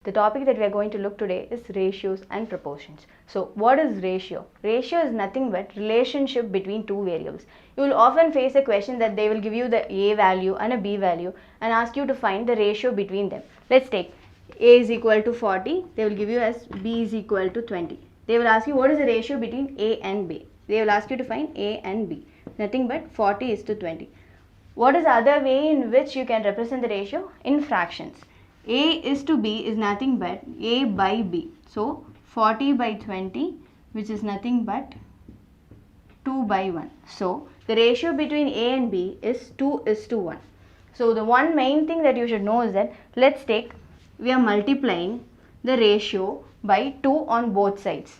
The topic that we are going to look today is ratios and proportions. So what is ratio? Ratio is nothing but relationship between two variables. You will often face a question that they will give you the A value and a B value and ask you to find the ratio between them. Let's take A is equal to 40, they will give you as B is equal to 20. They will ask you what is the ratio between A and B. They will ask you to find A and B. Nothing but 40 is to 20. What is the other way in which you can represent the ratio? In fractions. A is to B is nothing but A by B. So 40 by 20, which is nothing but 2 by 1. So the ratio between A and B is 2 is to 1. So the one main thing that you should know is that let's take, we are multiplying the ratio by 2 on both sides.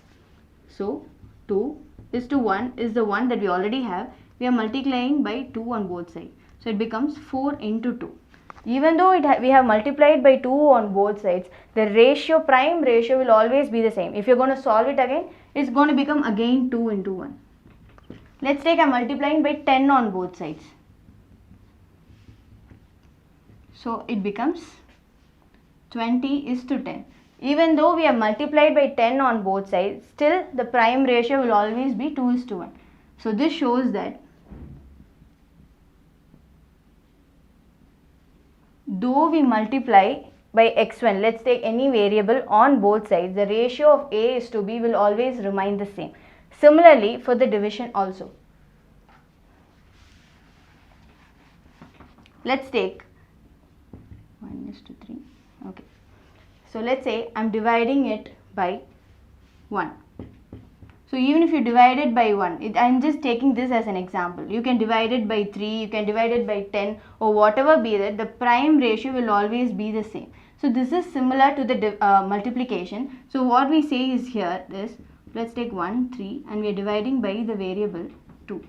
So 2 is to 1 is the one that we already have. We are multiplying by 2 on both sides. So it becomes 4 into 2. Even though we have multiplied by 2 on both sides, the ratio, prime ratio will always be the same. If you're going to solve it again, it's going to become again 2 into 1. Let's take, I'm multiplying by 10 on both sides. So it becomes 20 is to 10. Even though we have multiplied by 10 on both sides, still the prime ratio will always be 2 is to 1. So this shows that though we multiply by x1, let's take any variable on both sides, the ratio of A is to B will always remain the same. Similarly for the division also. Let's take 1 is to 3. Okay. So let's say I'm dividing it by 1. So even if you divide it by 1, I'm just taking this as an example. You can divide it by 3, you can divide it by 10 or whatever be that, the prime ratio will always be the same. So this is similar to the multiplication. So what we say is here is, let's take 1, 3 and we are dividing by the variable 2.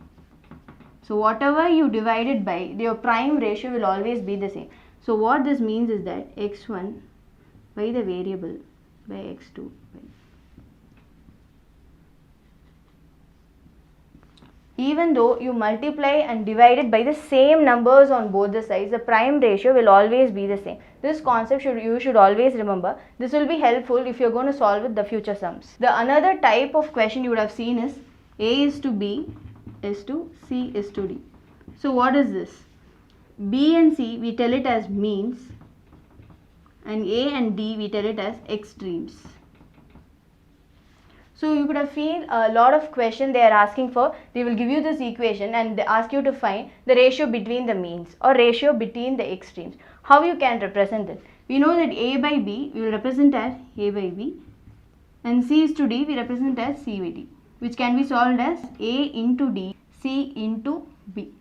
So whatever you divide it by, your prime ratio will always be the same. So what this means is that x1 by the variable by x2 by. Even though you multiply and divide it by the same numbers on both the sides, the prime ratio will always be the same. This concept you should always remember. This will be helpful if you are going to solve with the future sums. The another type of question you would have seen is A is to B is to C is to D. So what is this? B and C we tell it as means and A and D we tell it as extremes. So you could have seen a lot of questions they are asking for. They will give you this equation and they ask you to find the ratio between the means or ratio between the extremes. How you can represent it? We know that A by B we will represent as A by B and C is to D we represent as C by D, which can be solved as A into D, C into B.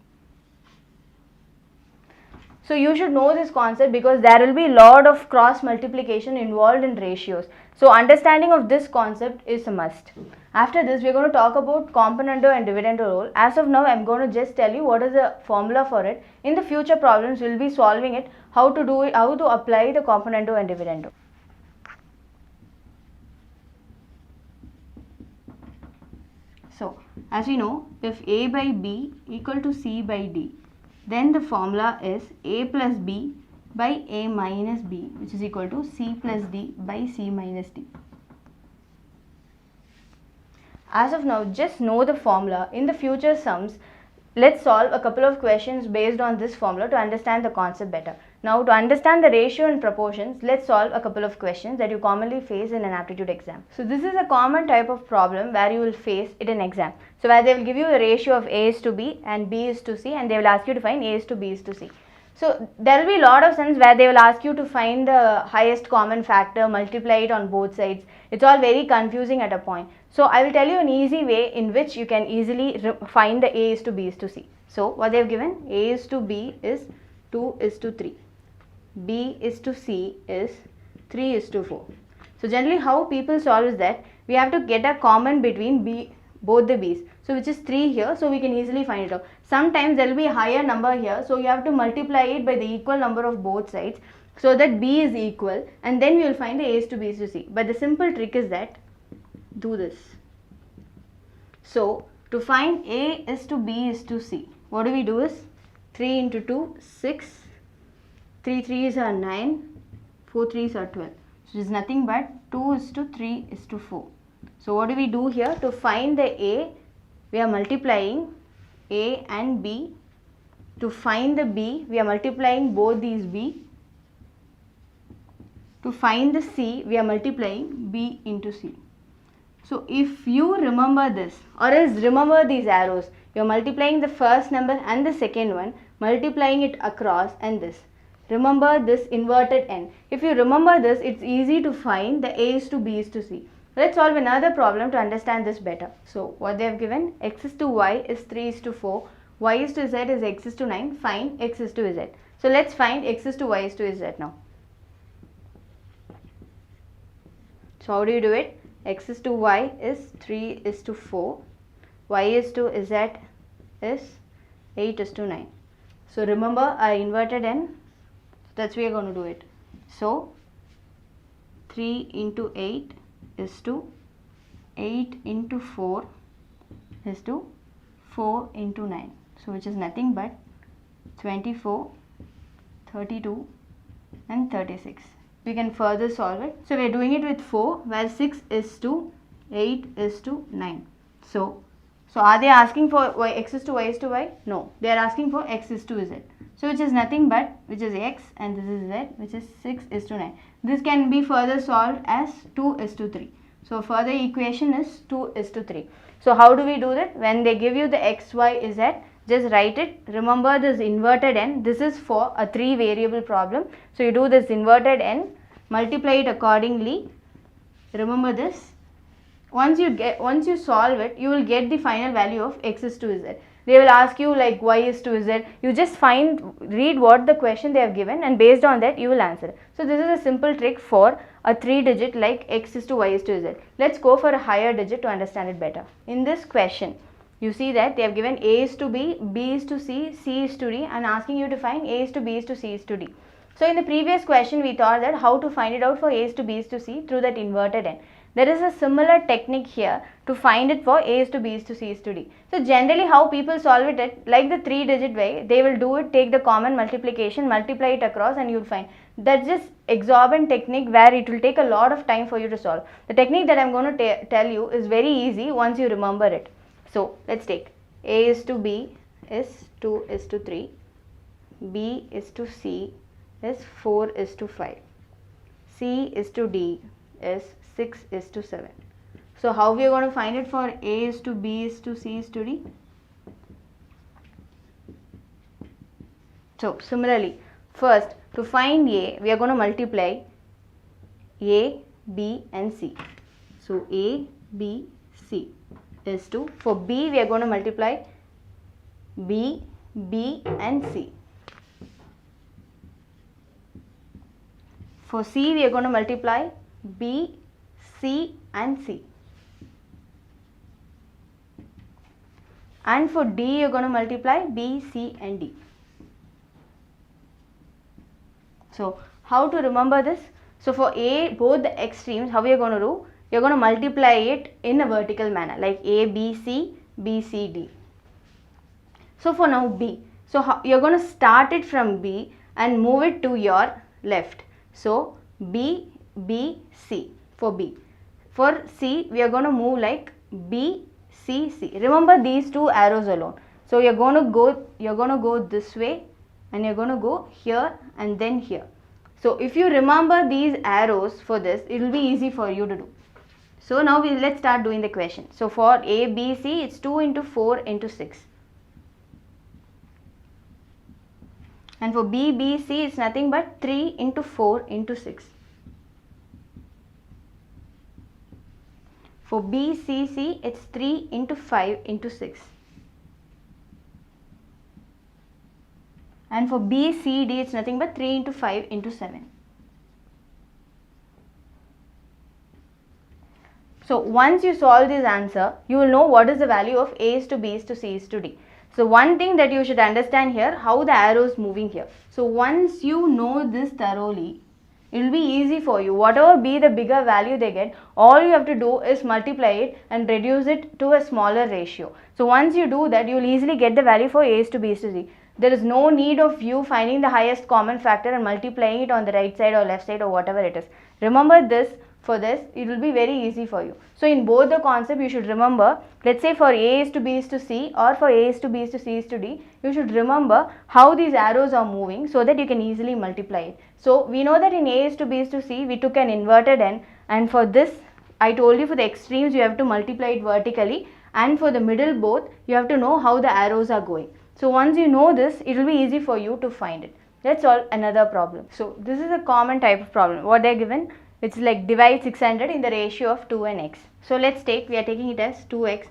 So you should know this concept because there will be a lot of cross multiplication involved in ratios. So understanding of this concept is a must. After this we are going to talk about componendo and dividendo rule. As of now I am going to just tell you what is the formula for it. In the future problems we will be solving it, how to do it, how to apply the componendo and dividendo. So as we know, if A by B equal to C by D, then the formula is A plus B by A minus B, which is equal to C plus D by C minus D. As of now, just know the formula. In the future sums, let's solve a couple of questions based on this formula to understand the concept better. Now to understand the ratio and proportions, let's solve a couple of questions that you commonly face in an aptitude exam. So this is a common type of problem where you will face it in exam. So where they will give you the ratio of A is to B and B is to C and they will ask you to find A is to B is to C. So there will be a lot of sums where they will ask you to find the highest common factor, multiply it on both sides. It's all very confusing at a point. So I will tell you an easy way in which you can easily find the A is to B is to C. So what they have given, A is to B is 2 is to 3. B is to C is 3 is to 4. So generally how people solve is that we have to get a common between both the B's. So which is 3 here, so we can easily find it out. Sometimes there will be a higher number here, so you have to multiply it by the equal number of both sides so that B is equal and then we will find the A is to B is to C. But the simple trick is that do this. So to find A is to B is to C, what do we do is 3 into 2, 6, 3 3s are 9, 4 3s are 12. So it is nothing but 2:3:4. So what do we do here? To find the A, we are multiplying A and B. To find the B, we are multiplying both these B. To find the C, we are multiplying B into C. So if you remember this, or else remember these arrows, you are multiplying the first number and the second one, multiplying it across and this. Remember this inverted N. If you remember this, it's easy to find the A is to B is to C. Let's solve another problem to understand this better. So what they have given, x is to y is 3:4, y is to z is x is to 9, find x is to z. So let's find x is to y is to z now. So how do you do it? X is to y is 3:4, y is to z is 8:9. So remember our inverted n, that's where we are going to do it. So 3 into 8 is to 8 into 4 is to 4 into 9. So which is nothing but 24, 32 and 36. We can further solve it. So we are doing it with 4, where 6 is to 8 is to 9. So are they asking for y, x is to y is to y? No, they are asking for x is to z. So which is nothing but, which is x and this is z, which is 6 is to 9. This can be further solved as 2 is to 3. So further equation is 2 is to 3. So how do we do that? When they give you the x, y, z, just write it. Remember this inverted n, this is for a 3 variable problem. So you do this inverted n, multiply it accordingly. Remember this. Once you solve it, you will get the final value of x is to z. They will ask you like y is to z. You just read what the question they have given, and based on that you will answer. So this is a simple trick for a 3-digit like x is to y is to z. Let's go for a higher digit to understand it better. In this question, you see that they have given a is to b, b is to c, c is to d, and asking you to find a is to b is to c is to d. So in the previous question we thought that how to find it out for a is to b is to c through that inverted n. There is a similar technique here to find it for a is to b is to c is to d. So generally how people solve it, like the 3-digit way, they will do it, take the common multiplication, multiply it across, and you will find. That's just exorbitant technique where it will take a lot of time for you to solve. The technique that I am going to tell you is very easy once you remember it. So let's take a is to b is 2 is to 3, b is to c is 4 is to 5, c is to d is 6 is to 7. So how we are going to find it for a is to b is to c is to d? So similarly, first to find a, we are going to multiply a, b and c. So a, b, c is to, for b we are going to multiply b, b and c. For c we are going to multiply b, c and c. And for d you are going to multiply b, c and d. So how to remember this? So for a, both the extremes, how we are going to do? You are going to multiply it in a vertical manner, like a, b, c, b, c, d. So for now b, so you are going to start it from b and move it to your left. So b, b, c for b. For c, we are going to move like b, c, c. Remember these two arrows alone. So you're going to go this way, and you're going to go here and then here. So if you remember these arrows for this, it will be easy for you to do. So now let's start doing the question. So for a, b, c, it's 2 into 4 into 6. And for b, b, c, it's nothing but 3 into 4 into 6. For b, c, c, it's 3 into 5 into 6. And for b, c, d, it's nothing but 3 into 5 into 7. So once you solve this answer, you will know what is the value of a is to b is to c is to d. So one thing that you should understand here, how the arrow is moving here. So once you know this thoroughly, it will be easy for you. Whatever be the bigger value they get, all you have to do is multiply it and reduce it to a smaller ratio. So once you do that, you will easily get the value for a is to b is to c. there is no need of you finding the highest common factor and multiplying it on the right side or left side or whatever it is. Remember this. For this, it will be very easy for you. So in both the concept, you should remember, let's say for A is to B is to C, or for A is to B is to C is to D, you should remember how these arrows are moving so that you can easily multiply it. So we know that in A is to B is to C, we took an inverted N, and for this, I told you for the extremes you have to multiply it vertically, and for the middle both, you have to know how the arrows are going. So once you know this, it will be easy for you to find it. Let's solve another problem. So this is a common type of problem. What they are given? It's like divide 600 in the ratio of 2 and x. So let's take, we are taking it as 2x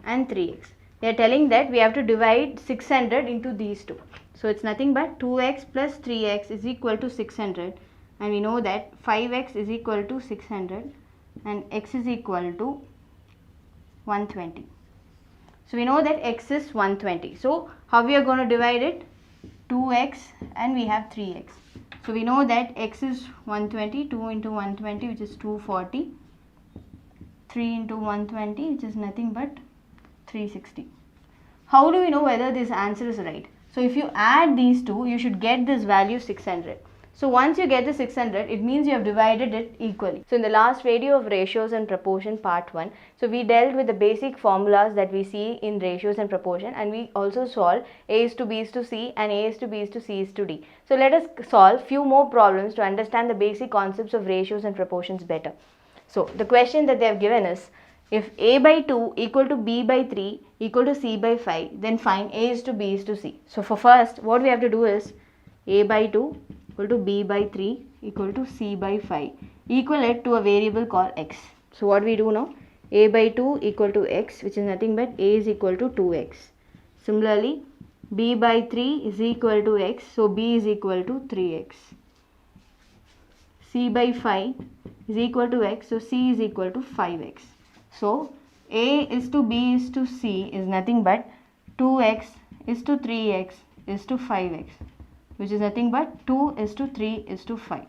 and 3x. They are telling that we have to divide 600 into these two. So it's nothing but 2x plus 3x is equal to 600, and we know that 5x is equal to 600 and x is equal to 120. So we know that x is 120. So how we are going to divide it? 2x and we have 3x. So we know that x is 120, 2 into 120 which is 240, 3 into 120 which is nothing but 360. How do we know whether this answer is right? So if you add these two, you should get this value 600. So once you get the 600, it means you have divided it equally. So in the last video of ratios and proportion part 1, so we dealt with the basic formulas that we see in ratios and proportion, and we also solved A is to B is to C and A is to B is to C is to D. So let us solve few more problems to understand the basic concepts of ratios and proportions better. So the question that they have given is, if A by 2 equal to B by 3 equal to C by 5, then find A is to B is to C. So for first, what we have to do is A by 2 equal to B by 3 equal to C by 5, equal it to a variable called x. So what we do now? A by 2 equal to x, which is nothing but A is equal to 2x. Similarly, B by 3 is equal to x, so B is equal to 3x. C by 5 is equal to x, so C is equal to 5x. So A is to B is to C is nothing but 2x is to 3x is to 5x, which is nothing but 2 is to 3 is to 5.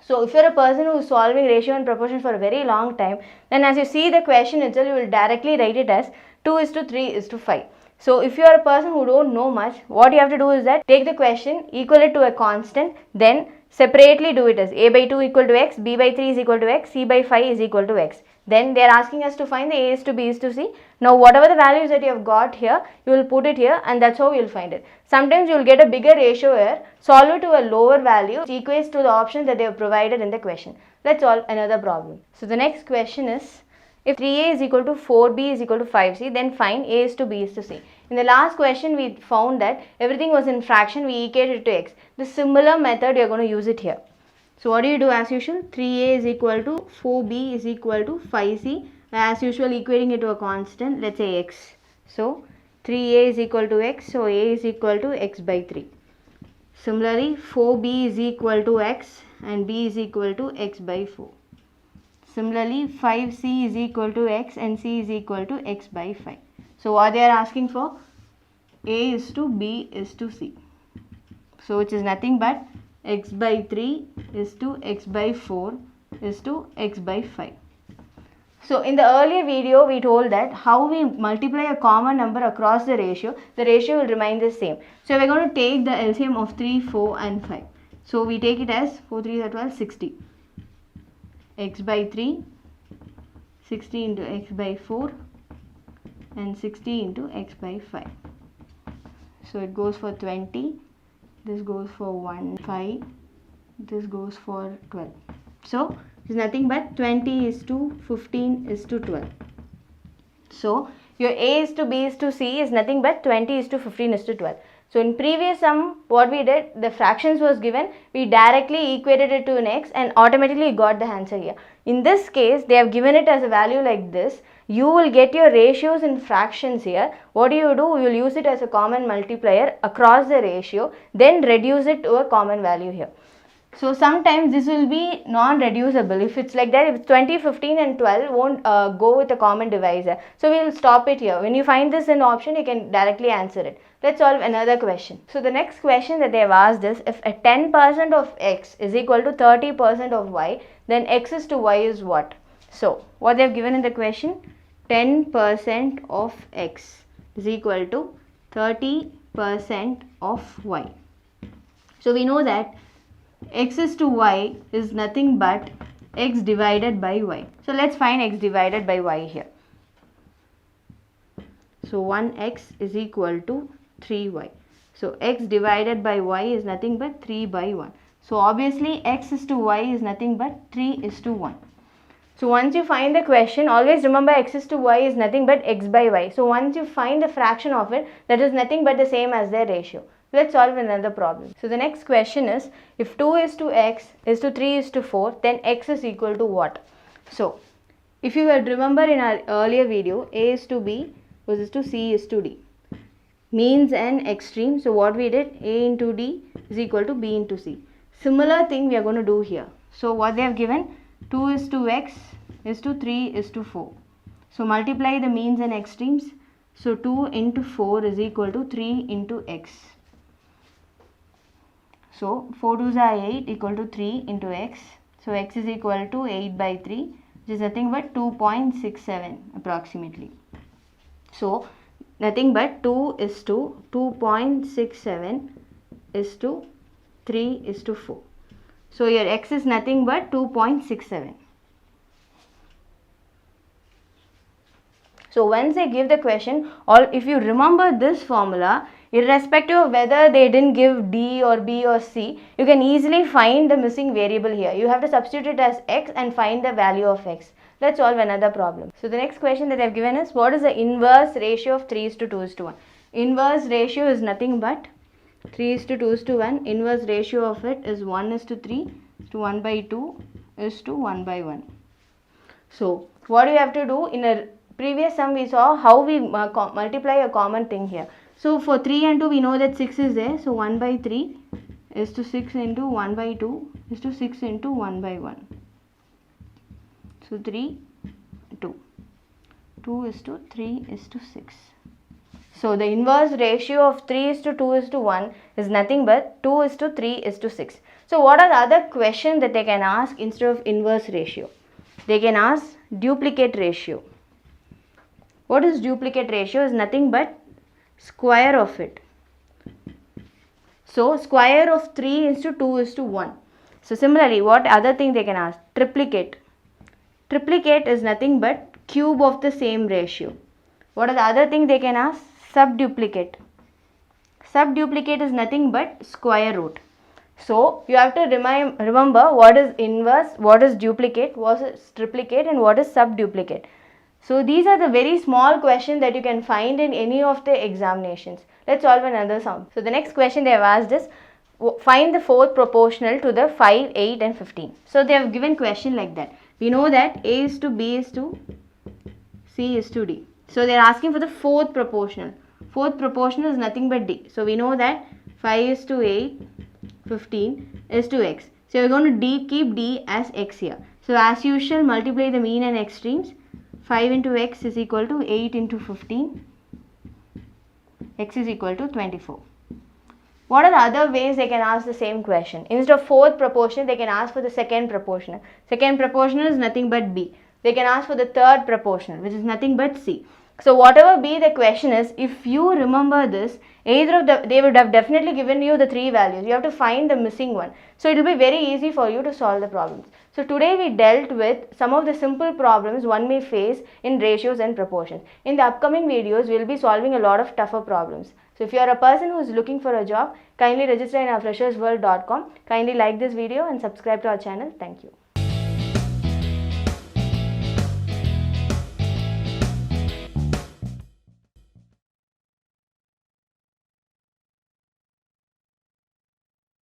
So if you are a person who is solving ratio and proportion for a very long time, then as you see the question itself, you will directly write it as 2 is to 3 is to 5. So if you are a person who don't know much, what you have to do is that take the question, equal it to a constant, then separately do it as A by 2 equal to x, B by 3 is equal to x, C by 5 is equal to x. Then they are asking us to find the A is to B is to C. Now whatever the values that you have got here, you will put it here, and that's how you will find it. Sometimes you will get a bigger ratio here, solve it to a lower value, which equates to the options that they have provided in the question. Let's solve another problem. So the next question is, if 3a is equal to 4b is equal to 5c, then find A is to B is to C. In the last question, we found that everything was in fraction, we equated it to x. The similar method, you are going to use it here. So what do you do as usual? 3a is equal to 4b is equal to 5c. As usual, equating it to a constant, let's say x. So 3a is equal to x, so a is equal to x by 3. Similarly, 4b is equal to x and b is equal to x by 4. Similarly, 5c is equal to x and c is equal to x by 5. So what they are asking for? A is to B is to C. So which is nothing but x by 3 is to x by 4 is to x by 5. So in the earlier video, we told that how we multiply a common number across the ratio will remain the same. So we are going to take the LCM of 3, 4 and 5. So we take it as 4 3 are 12, 60. X by 3, 60 into x by 4 and 60 into x by 5. So it goes for 20, this goes for 1, 5, this goes for 12. So it is nothing but 20 is to 15 is to 12. So your A is to B is to C is nothing but 20 is to 15 is to 12. So in previous sum, what we did, the fractions was given, we directly equated it to an x and automatically got the answer here. In this case, they have given it as a value like this. You will get your ratios in fractions here. What do? You will use it as a common multiplier across the ratio, then reduce it to a common value here. So sometimes this will be non-reducible. If it's like that, if 20, 15 and 12 won't go with a common divisor. So we will stop it here. When you find this in option, you can directly answer it. Let's solve another question. So the next question that they have asked is, if a 10% of x is equal to 30% of y, then x is to y is what? So what they have given in the question, 10% of x is equal to 30% percent of y. So we know that x is to y is nothing but x divided by y. So let's find x divided by y here. So 1x is equal to 3y. So x divided by y is nothing but 3 by 1. So obviously x is to y is nothing but 3 is to 1. So once you find the question, always remember x is to y is nothing but x by y. So once you find the fraction of it, that is nothing but the same as their ratio. Let's solve another problem. So the next question is, if 2 is to x is to 3 is to 4, then x is equal to what? So if you would remember in our earlier video, a is to b was to c is to d. Means and extreme. So what we did, a into d is equal to b into c. Similar thing we are going to do here. So what they have given, 2 is to x is to 3 is to 4. So multiply the means and extremes. So 2 into 4 is equal to 3 into x. So 4 2s are 8 equal to 3 into x. So x is equal to 8 by 3, which is nothing but 2.67 approximately. So nothing but 2 is to 2.67 is to 3 is to 4. So your x is nothing but 2.67. So once they give the question, or if you remember this formula, irrespective of whether they didn't give D or B or C, you can easily find the missing variable here. You have to substitute it as x and find the value of x. Let's solve another problem. So the next question that they have given is, what is the inverse ratio of 3 is to 2 is to 1? Inverse ratio is nothing but 3 is to 2 is to 1. Inverse ratio of it is 1 is to 3 is to 1 by 2 is to 1 by 1. So what do you have to do? In a previous sum we saw how we multiply a common thing here. So for 3 and 2 we know that 6 is there. So 1 by 3 is to 6 into 1 by 2 is to 6 into 1 by 1. So 3, 2. 2 is to 3 is to 6. So the inverse ratio of 3 is to 2 is to 1 is nothing but 2 is to 3 is to 6. So what are the other questions that they can ask instead of inverse ratio? They can ask duplicate ratio. What is duplicate ratio? Is nothing but square of it. So square of 3 is to 2 is to 1. So similarly, what other thing they can ask? Triplicate. Triplicate is nothing but cube of the same ratio. What are the other thing they can ask? Subduplicate. Subduplicate is nothing but square root. So you have to remember what is inverse, what is duplicate, what is triplicate, and what is subduplicate. So these are the very small questions that you can find in any of the examinations. Let's solve another sum. So the next question they have asked is, find the fourth proportional to the 5, 8 and 15. So they have given question like that. We know that A is to B is to C is to D. So they are asking for the fourth proportional. Fourth proportional is nothing but D. So we know that 5 is to 8, 15 is to x. So we are going to keep D as x here. So as usual, multiply the mean and extremes. 5 into x is equal to 8 into 15. X is equal to 24. What are the other ways they can ask the same question? Instead of fourth proportional, they can ask for the second proportional. Second proportional is nothing but B. They can ask for the third proportional, which is nothing but C. So whatever be the question is, if you remember this, either of they would have definitely given you the three values. You have to find the missing one. So it will be very easy for you to solve the problems. So today we dealt with some of the simple problems one may face in ratios and proportions. In the upcoming videos, we will be solving a lot of tougher problems. So if you are a person who is looking for a job, kindly register in our freshersworld.com. Kindly like this video and subscribe to our channel. Thank you.